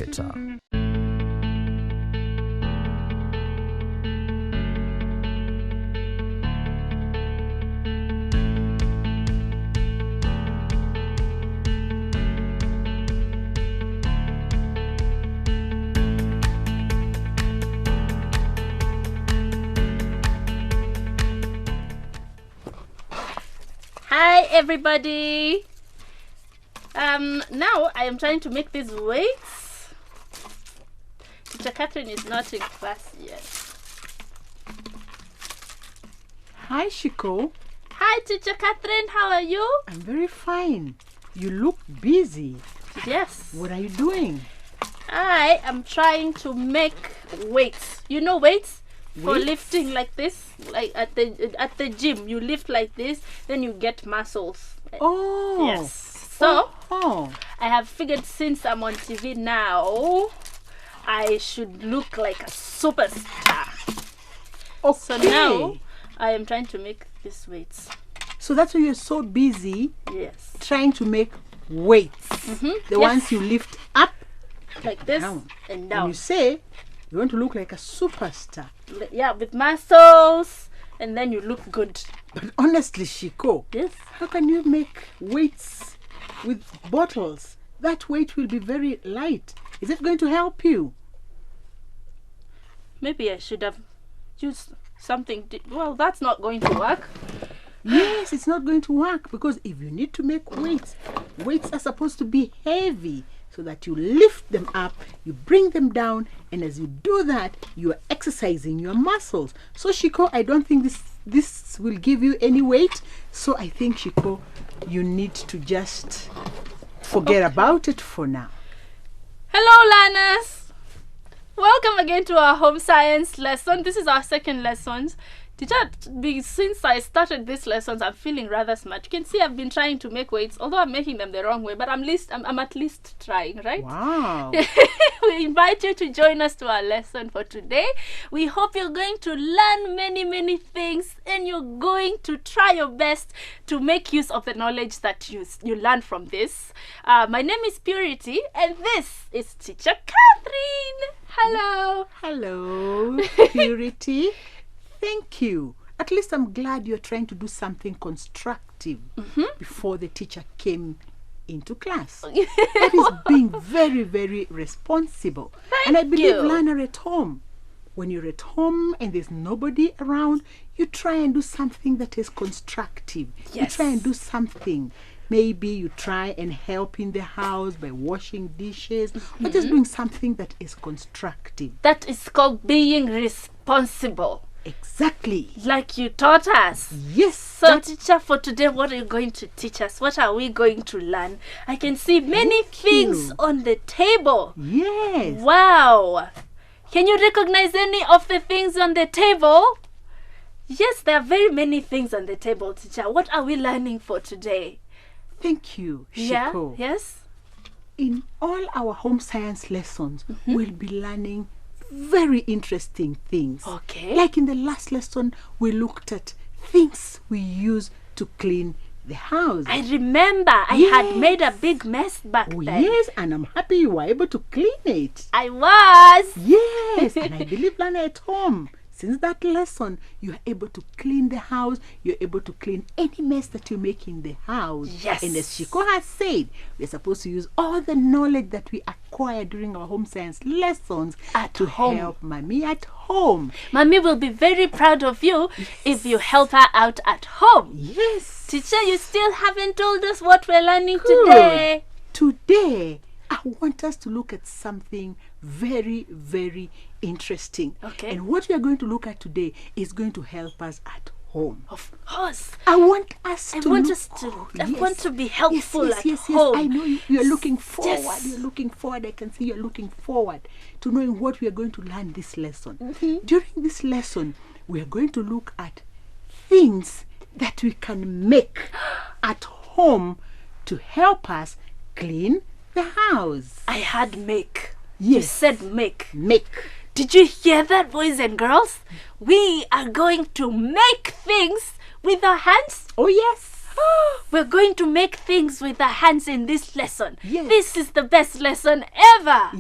guitar. Hi everybody. Now I am trying to make these weights. Teacher Catherine is not in class yet. Hi, Shiko. Hi Teacher Catherine, how are you? I'm very fine. You look busy. Yes. What are you doing? I am trying to make weights. You know weights? For Weights? lifting like this, like at the gym, you lift like this, then you get muscles. Oh. Yes. So Oh. I have figured since I'm on TV now, I should look like a superstar. Okay. So now I am trying to make these weights. So that's why you're so busy Yes. trying to make weights. The Yes. ones you lift up Like this down. and And down. you say you want to look like a superstar. Yeah, with muscles, and then you look good. But honestly, Shiko, Yes. how can you make weights with bottles? That weight will be very light. Is it going to help you? Maybe I should have used something. Well, that's not going to work. Yes, it's not going to work because if you need to make weights, weights are supposed to be heavy so that you lift them up, you bring them down, and as you do that, you are exercising your muscles. So Shiko, I don't think this will give you any weight. So I think, Shiko, you need to just forget about it for now. Hello, learners. Welcome again to our home science lesson. This is our second lesson. Since I started these lessons, I'm feeling rather smart. You can see I've been trying to make weights, although I'm making them the wrong way, but I'm at least trying, right? Wow. We invite you to join us to our lesson for today. We hope you're going to learn many things, and you're going to try your best to make use of the knowledge that you learn from this. My name is Purity, and this is Teacher Catherine. Hello. Hello, Purity. Thank you. At least I'm glad you're trying to do something constructive before the teacher came into class. That is being very responsible. And I believe you. learner at home. When you're at home and there's nobody around, you try and do something that is constructive. Yes. You try and do something. Maybe you try and help in the house by washing dishes or just doing something that is constructive. That is called being responsible, Exactly. like you taught us. Yes. So, teacher, for today, what are you going to teach us? What are we going to learn? I can see many things you. on the table. Yes. Wow. Can you recognize any of the things on the table? Yes, there are very many things on the table, teacher. What are we learning for today? Thank you, Shiko. Yeah? Yes? In all our home science lessons, we'll be learning very interesting things. Okay. Like in the last lesson, we looked at things we use to clean the house. I remember I had made a big mess back Oh, then. yes, and I'm happy you were able to clean it. I was. Yes, and I believe, Lana, at home, since that lesson, you are able to clean the house. You're able to clean any mess that you make in the house. Yes. And as Shiko has said, we're supposed to use all the knowledge that we acquire during our home science lessons to home. help Mommy at home. Mommy will be very proud of you if you help her out at home. Yes. Teacher, you still haven't told us what we're learning Good. today. Today, I want us to look at something very interesting. Okay. And what we are going to look at today is going to help us at home. Of course. I want us I to want look- us to. Oh, I yes. want to be helpful yes, at yes, home. I know you're looking forward. Yes. You're looking forward. I can see you're looking forward to knowing what we are going to learn this lesson. During this lesson, we are going to look at things that we can make at home to help us clean the house. I had make. You Yes. said make. Make. Did you hear that, boys and girls? We are going to make things with our hands. Oh, yes. We're going to make things with our hands in this lesson. Yes. This is the best lesson ever.